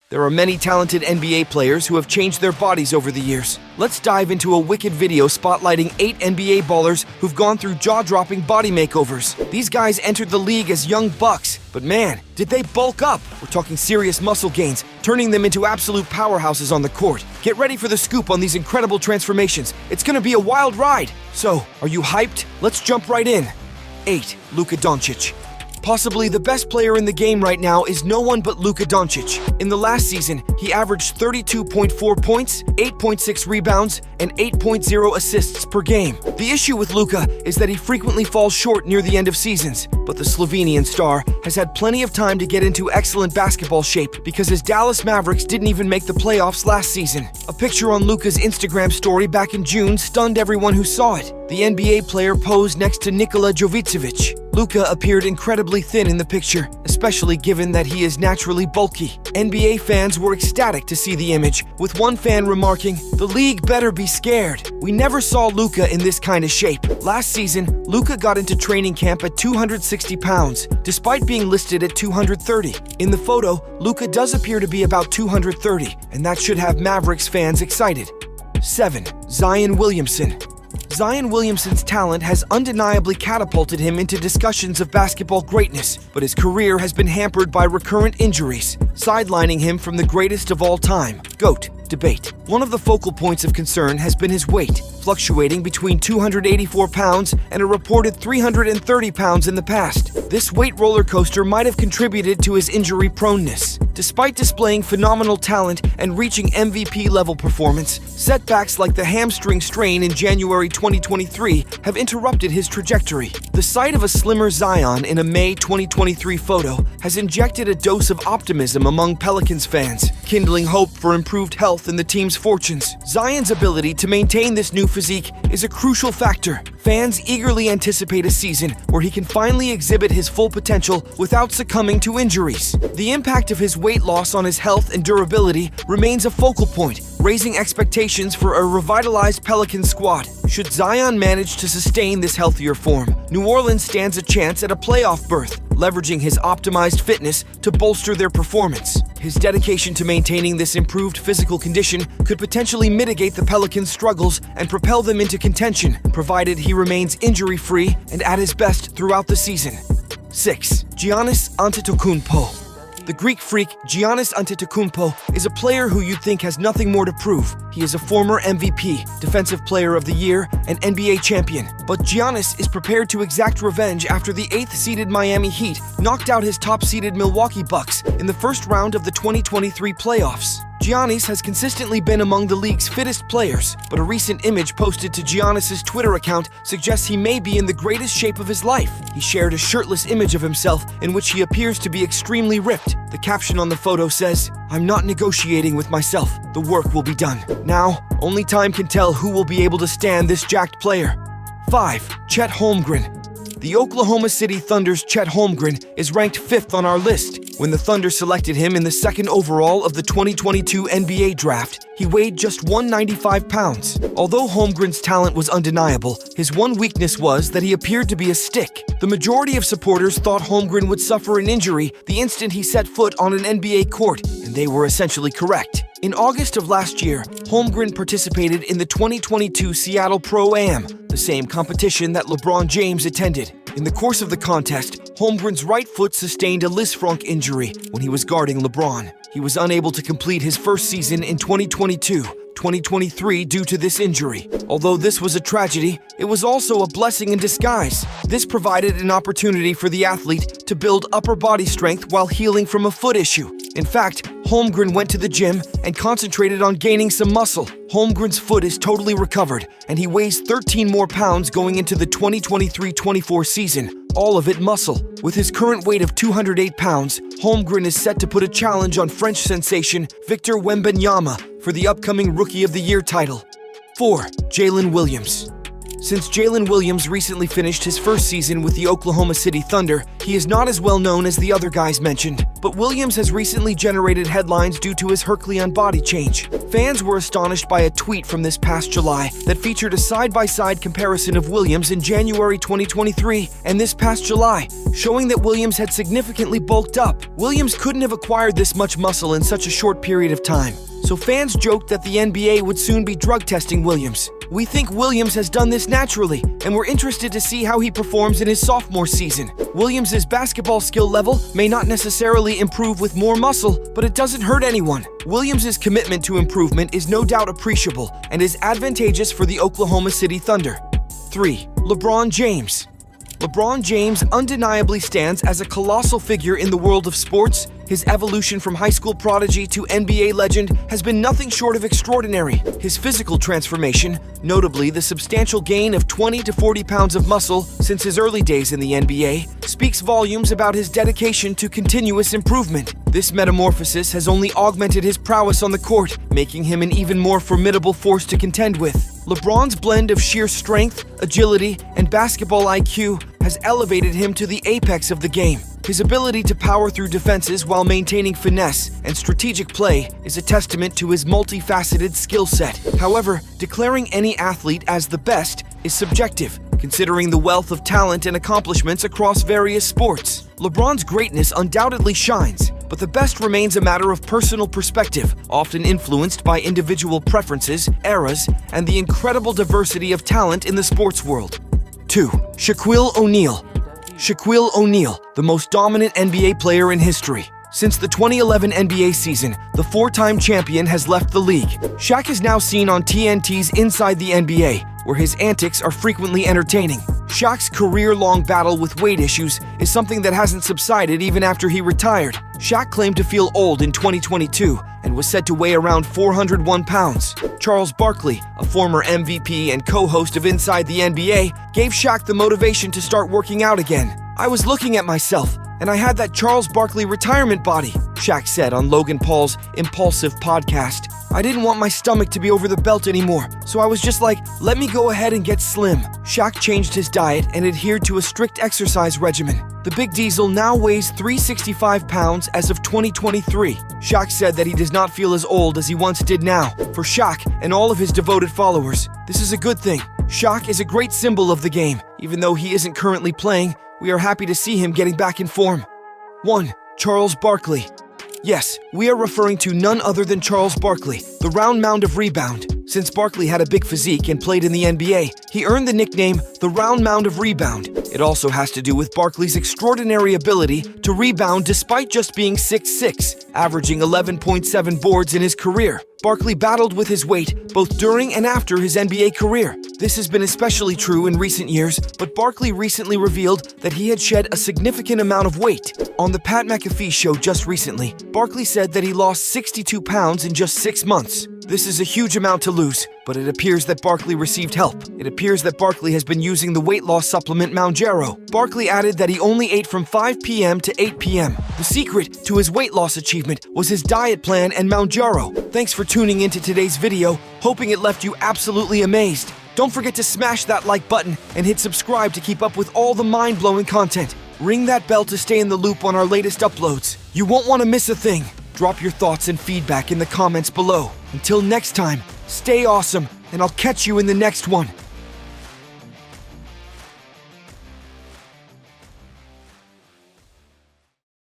There are many talented NBA players who have changed their bodies over the years. Let's dive into a wicked video spotlighting 8 NBA ballers who've gone through jaw-dropping body makeovers. These guys entered the league as young bucks, but man, did they bulk up. We're talking serious muscle gains, turning them into absolute powerhouses on the court. Get ready for the scoop on these incredible transformations. It's gonna be a wild ride. So, are you hyped? Let's jump right in. 8. Luka Donic. Possibly the best player in the game right now is no one but Luka Donic. In the last season, he averaged 32.4 points, 8.6 rebounds, and 8.0 assists per game. The issue with Luka is that he frequently falls short near the end of seasons, but the Slovenian star has had plenty of time to get into excellent basketball shape because his Dallas Mavericks didn't even make the playoffs last season. A picture on Luka's Instagram story back in June stunned everyone who saw it. The NBA player posed next to Nikola Jovic. Luka appeared incredibly thin in the picture, especially given that he is naturally bulky. NBA fans were ecstatic to see the image, with one fan remarking, "The league better be scared. We never saw Luka in this kind of shape." Last season, Luka got into training camp at 260 pounds, despite being listed at 230. In the photo, Luka does appear to be about 230, and that should have Mavericks fans excited. 7. Zion Williamson. Zion Williamson's talent has undeniably catapulted him into discussions of basketball greatness, but his career has been hampered by recurrent injuries, sidelining him from the greatest of all time, GOAT, debate. One of the focal points of concern has been his weight, fluctuating between 284 pounds and a reported 330 pounds in the past. This weight roller coaster might have contributed to his injury proneness. Despite displaying phenomenal talent and reaching MVP-level performance, setbacks like the hamstring strain in January 2023 have interrupted his trajectory. The sight of a slimmer Zion in a May 2023 photo has injected a dose of optimism among Pelicans fans, kindling hope for improved health in the team's fortunes. Zion's ability to maintain this new physique is a crucial factor. Fans eagerly anticipate a season where he can finally exhibit his full potential without succumbing to injuries. The impact of his weight loss on his health and durability remains a focal point, raising expectations for a revitalized Pelicans squad. Should Zion manage to sustain this healthier form, New Orleans stands a chance at a playoff berth, leveraging his optimized fitness to bolster their performance. His dedication to maintaining this improved physical condition could potentially mitigate the Pelicans' struggles and propel them into contention, provided he remains injury-free and at his best throughout the season. 6. Giannis Antetokounmpo. The Greek freak Giannis Antetokounmpo is a player who you'd think has nothing more to prove. He is a former MVP, Defensive Player of the Year, and NBA champion. But Giannis is prepared to exact revenge after the 8th-seeded Miami Heat knocked out his top-seeded Milwaukee Bucks in the first round of the 2023 playoffs. Giannis has consistently been among the league's fittest players, but a recent image posted to Giannis's Twitter account suggests he may be in the greatest shape of his life. He shared a shirtless image of himself in which he appears to be extremely ripped. The caption on the photo says, "I'm not negotiating with myself. The work will be done." Now, only time can tell who will be able to stand this jacked player. 5. Chet Holmgren. The Oklahoma City Thunder's Chet Holmgren is ranked 5th on our list. When the Thunder selected him in the 2nd overall of the 2022 NBA draft, he weighed just 195 pounds. Although Holmgren's talent was undeniable, his one weakness was that he appeared to be a stick. The majority of supporters thought Holmgren would suffer an injury the instant he set foot on an NBA court, and they were essentially correct. In August of last year, Holmgren participated in the 2022 Seattle Pro-Am, the same competition that LeBron James attended. In the course of the contest, Holmgren's right foot sustained a Lisfranc injury when he was guarding LeBron. He was unable to complete his first season in 2022-2023 due to this injury. Although this was a tragedy, it was also a blessing in disguise. This provided an opportunity for the athlete to build upper body strength while healing from a foot issue. In fact, Holmgren went to the gym and concentrated on gaining some muscle. Holmgren's foot is totally recovered, and he weighs 13 more pounds going into the 2023-24 season, all of it muscle. With his current weight of 208 pounds, Holmgren is set to put a challenge on French sensation Victor Wembanyama for the upcoming Rookie of the Year title. 4. Jaylen Williams. Since Jaylen Williams recently finished his first season with the Oklahoma City Thunder, he is not as well known as the other guys mentioned. But Williams has recently generated headlines due to his Herculean body change. Fans were astonished by a tweet from this past July that featured a side-by-side comparison of Williams in January 2023 and this past July, showing that Williams had significantly bulked up. Williams couldn't have acquired this much muscle in such a short period of time. So fans joked that the NBA would soon be drug testing Williams. We think Williams has done this naturally, and we're interested to see how he performs in his sophomore season. Williams' basketball skill level may not necessarily improve with more muscle, but it doesn't hurt anyone. Williams' commitment to improvement is no doubt appreciable and is advantageous for the Oklahoma City Thunder. 3. LeBron James. LeBron James undeniably stands as a colossal figure in the world of sports. His evolution from high school prodigy to NBA legend has been nothing short of extraordinary. His physical transformation, notably the substantial gain of 20 to 40 pounds of muscle since his early days in the NBA, speaks volumes about his dedication to continuous improvement. This metamorphosis has only augmented his prowess on the court, making him an even more formidable force to contend with. LeBron's blend of sheer strength, agility, and basketball IQ has elevated him to the apex of the game. His ability to power through defenses while maintaining finesse and strategic play is a testament to his multifaceted skill set. However, declaring any athlete as the best is subjective, considering the wealth of talent and accomplishments across various sports. LeBron's greatness undoubtedly shines, but the best remains a matter of personal perspective, often influenced by individual preferences, eras, and the incredible diversity of talent in the sports world. 2. Shaquille ONeal. Shaquille ONeal, the most dominant NBA player in history. Since the 2011 NBA season, the four-time champion has left the league. Shaq is now seen on TNT's Inside the NBA, where his antics are frequently entertaining. Shaq's career-long battle with weight issues is something that hasn't subsided even after he retired. Shaq claimed to feel old in 2022 and was said to weigh around 401 pounds. Charles Barkley, a former MVP and co-host of Inside the NBA, gave Shaq the motivation to start working out again. "I was looking at myself, and I had that Charles Barkley retirement body," Shaq said on Logan Paul's Impulsive podcast. "I didn't want my stomach to be over the belt anymore, so I was just like, let me go ahead and get slim." Shaq changed his diet and adhered to a strict exercise regimen. The Big Diesel now weighs 365 pounds as of 2023. Shaq said that he does not feel as old as he once did now. For Shaq and all of his devoted followers, this is a good thing. Shaq is a great symbol of the game. Even though he isn't currently playing, we are happy to see him getting back in form. 1. Charles Barkley. Yes, we are referring to none other than Charles Barkley, the round mound of rebound. Since Barkley had a big physique and played in the NBA, he earned the nickname the round mound of rebound. It also has to do with Barkley's extraordinary ability to rebound despite just being 6'6", averaging 11.7 boards in his career. Barkley battled with his weight both during and after his NBA career. This has been especially true in recent years, but Barkley recently revealed that he had shed a significant amount of weight. On the Pat McAfee show just recently, Barkley said that he lost 62 pounds in just 6 months. This is a huge amount to lose, but it appears that Barkley received help. It appears that Barkley has been using the weight loss supplement Mounjaro. Barkley added that he only ate from 5 p.m. to 8 p.m. The secret to his weight loss achievement was his diet plan and Mounjaro. Thanks for tuning into today's video, hoping it left you absolutely amazed. Don't forget to smash that like button and hit subscribe to keep up with all the mind-blowing content. Ring that bell to stay in the loop on our latest uploads. You won't want to miss a thing. Drop your thoughts and feedback in the comments below. Until next time, stay awesome, and I'll catch you in the next one.